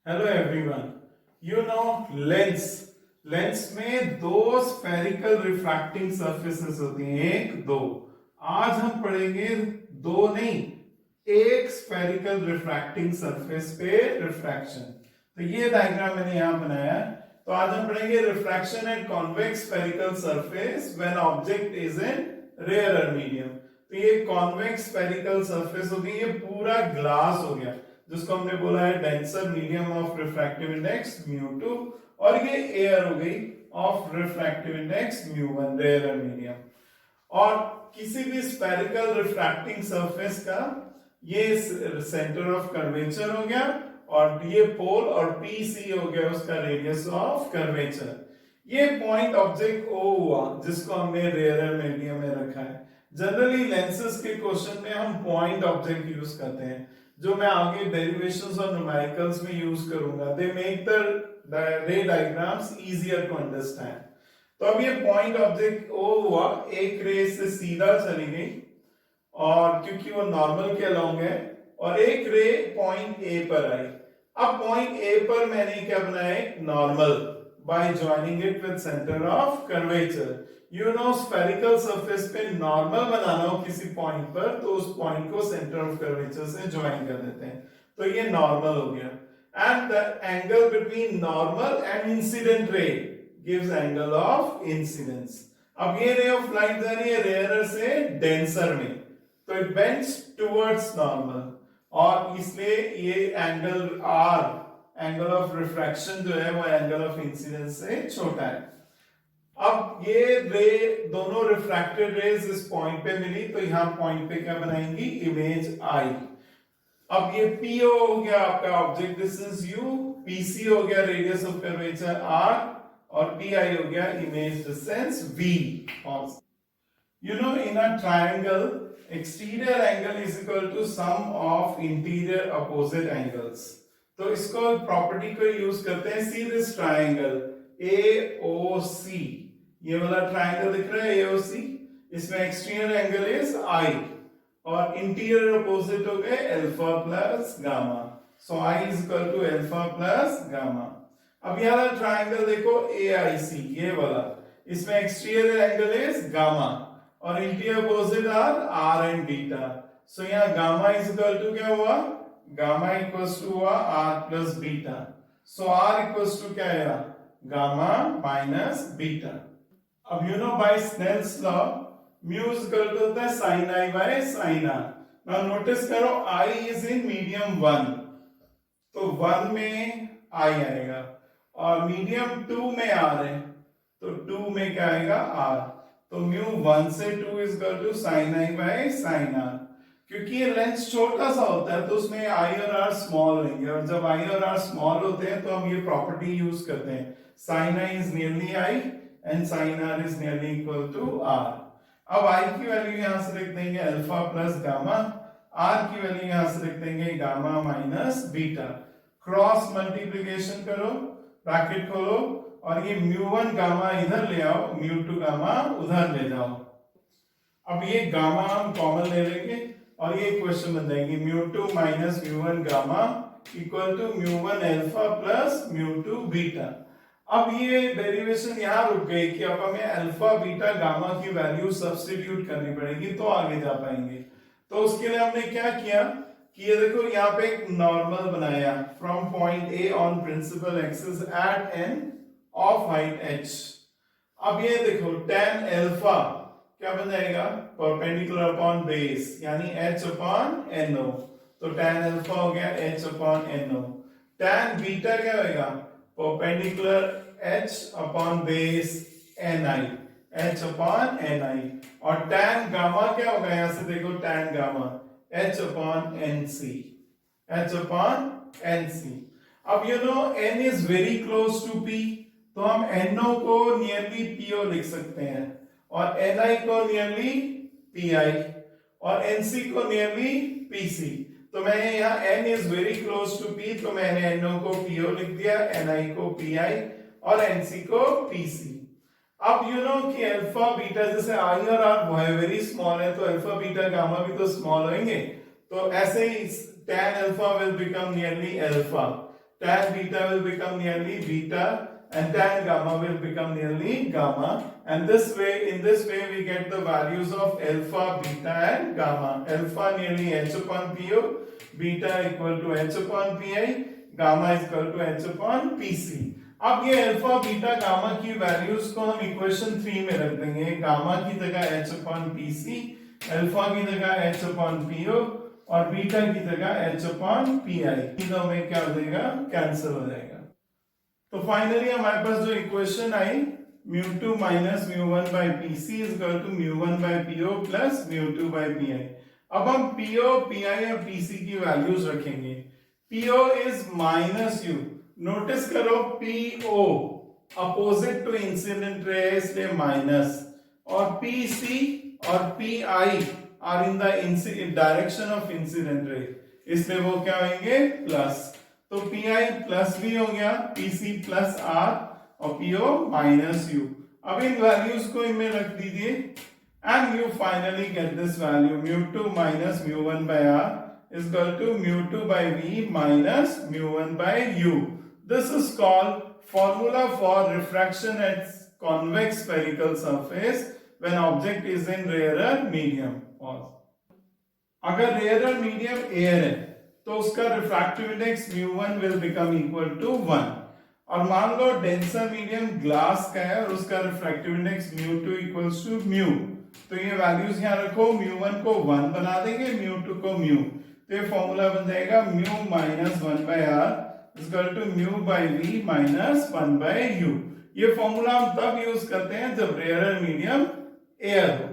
Hello everyone. Lens lens में दो spherical refracting surfaces होती हैं, एक दो। आज हम पढ़ेंगे दो नहीं, एक स्फेरिकल रिफ्रैक्टिंग सरफेस पे रिफ्रैक्शन। तो ये डायग्राम मैंने यहां बनाया है। तो आज हम पढ़ेंगे refraction at convex spherical surface when object is in rarer medium. तो ये कॉन्वेक्स स्फेरिकल सरफेस हो गई, ये पूरा ग्लास हो गया जिसको हमने बोला है denser medium of refractive index μ2, और ये एयर हो गई of refractive index μ1 rare medium. और किसी भी स्फेरिकल रिफ्रैक्टिंग सरफेस का ये सेंटर ऑफ कर्वेचर हो गया, और ये पोल और पीसी हो गया उसका रेडियस ऑफ कर्वेचर। ये पॉइंट ऑब्जेक्ट ओ हुआ जिसको हमने रेयर मीडियम में रखा है। जनरली लेंसेज के क्वेश्चन में हम पॉइंट ऑब्जेक्ट यूज करते हैं, जो मैं आगे डेरिवेशंस और न्यूमेरिकल्स में यूज करूंगा। They make the ray diagrams easier to understand. तो अब ये पॉइंट ऑब्जेक्ट ओ हुआ, एक रे से सीधा चली गई और क्योंकि वो नॉर्मल के अलोंग है, और एक रे पॉइंट ए पर आई। अब पॉइंट ए पर मैंने क्या बनाया, एक normal bye joining it with centre of curvature. Spherical surface पे नॉर्मल बनाना हो किसी पॉइंट पर, तो उस पॉइंट को सेंटर ऑफ कर्वेचर से ज्वाइन कर देते हैं। तो ये नॉर्मल हो गया, and the angle between normal and incident ray gives angle of incidence. अब ये रे ऑफ लाइट जा रही है रेयरर से डेंसर में, तो इट बेंड्स टुवर्ड्स नॉर्मल, और इसलिए ये angle R, angle of refraction जो है वो एंगल ऑफ इंसिडेंस से छोटा है। अब ये रे, दोनों रिफ्रैक्टेड रेज इस पॉइंट पे मिली, तो यहां पॉइंट पे क्या बनाएंगी, इमेज आई। अब ये पीओ हो गया आपका ऑब्जेक्ट डिस्टेंस यू, पीसी हो गया रेडियस ऑफ कर्वेचर आर, और पीआई हो गया image distance V. In a triangle exterior angle is equal to sum of interior opposite angles. तो इसको प्रॉपर्टी को यूज करते हैं। सी दिस ट्रायंगल AOC, ये वाला ट्रायंगल दिख रहा है AOC, इसमें एक्सटीरियर एंगल इज आई, और इंटीरियर अपोजिट हो गए alpha plus gamma. So i is equal to alpha plus gamma. अब ये वाला ट्रायंगल देखो AIC, ये वाला, इसमें एक्सटीरियर एंगल इज गामा और interior opposite r and beta. So यहाँ गामा इज इक्वल टू क्या हुआ, गामा इक्वल्स टू हुआ r plus beta. So r equals to क्या है, गामा माइनस बीटा। अब by Snell's law mu is equal to होता है sine I by sine R. Now notice करो I is in medium 1, तो 1 में आई आएगा, और मीडियम 2 में आर है, तो 2 में क्या आएगा आर। तो म्यू 1 से 2 is equal to sine I by sine R. क्योंकि ये लेंस छोटा सा होता है तो उसमें आई और आर स्मॉल रहेंगे, और जब आई और आर स्मॉल होते हैं तो हम ये प्रॉपर्टी यूज करते हैं, sine I is nearly I and sine R is nearly equal to R. अब आई की वैल्यू यहां से लिख देंगे अल्फा प्लस गामा, आर की वैल्यू यहां से लिख देंगे gamma minus beta. Cross multiplication करो, ब्रैकेट खोलो, और ये μ1 गामा इधर ले आओ, μ2 गामा उधर ले जाओ। अब ये गामा हम कॉमन ले लेंगे और ये इक्वेशन बन जाएगी μ2 minus μ1 gamma equal to μ1 alpha plus μ2 beta. अब ये डेरिवेशन यहां रुक गई कि अब हमें अल्फा बीटा गामा की वैल्यू सब्स्टिट्यूट करनी पड़ेगी तो आगे जा पाएंगे। तो उसके लिए हमने क्या किया कि ये देखो यहाँ पे एक नॉर्मल बनाया from point A on principal axis at N of height h। अब ये देखो tan अल्फा क्या बन जाएगा, परपेंडिकुलर अपॉन बेस, यानी h अपॉन no। तो tan अल्फा हो गया h upon no। tan beta क्या होगा, perpendicular h upon base ni, h upon ni। और tan गामा क्या होगा, यहां से देखो tan gamma h upon nc, h upon nc। अब n is very close to p, तो हम no को नियरली po लिख सकते हैं, और ni को नियरली pi, और nc को नियरली pc। तो मैंने यहाँ n is very close to p, तो मैंने no को po लिख दिया, ni को pi और nc को pc। अब कि अल्फा बीटा, जैसे आई और आर वेरी स्मॉल है तो अल्फा बीटा गामा भी तो स्मॉल होंगे, तो ऐसे ही tan alpha will become nearly alpha, tan beta will become nearly beta and tan gamma will become nearly gamma, and in this way we get the values of alpha, beta and gamma. Alpha nearly h upon pu, beta equal to h upon pi, gamma is equal to h upon pc. अब ये alpha beta gamma की values को हम equation 3 में रख देंगे, gamma की जगह h upon pc, अल्फा की जगह h upon pu और बीटा की जगह h upon pi, तीनों में क्या हो जाएगा, कैंसिल हो जाएगा। तो फाइनली हमारे पास जो इक्वेशन आई mu2 minus mu1 by pc is equal to mu1 by po plus mu2 by pi। अब हम po, pi और pc की वैल्यूज रखेंगे। po is minus u, notice करो po opposite to incident ray है इसलिए माइनस, और pc और pi are in the direction of incident ray, इसलिए वो क्या होंगे, प्लस। तो pi प्लस भी हो गया, pc प्लस r और po माइनस u। अब इन वैल्यूज को इनमें रख दीजिए and you finally get this value mu2 minus mu1 by r is equal to mu2 by v minus mu1 by u. This is called formula for refraction at convex spherical surface when object is in rarer medium. अगर rarer medium air है तो उसका refractive index mu1 will become equal to 1, और मान लो denser medium glass का है और उसका refractive index mu2 equals to mu, तो ये वैल्यूज यहाँ रखो, mu1 को 1 बना देंगे, mu2 को mu, तो ये फॉर्मूला बन जाएगा mu minus 1 by r is equal to mu by v minus 1 by u। ये फॉर्मूला हम तब यूज करते हैं जब रेयर मीडियम एयर हो।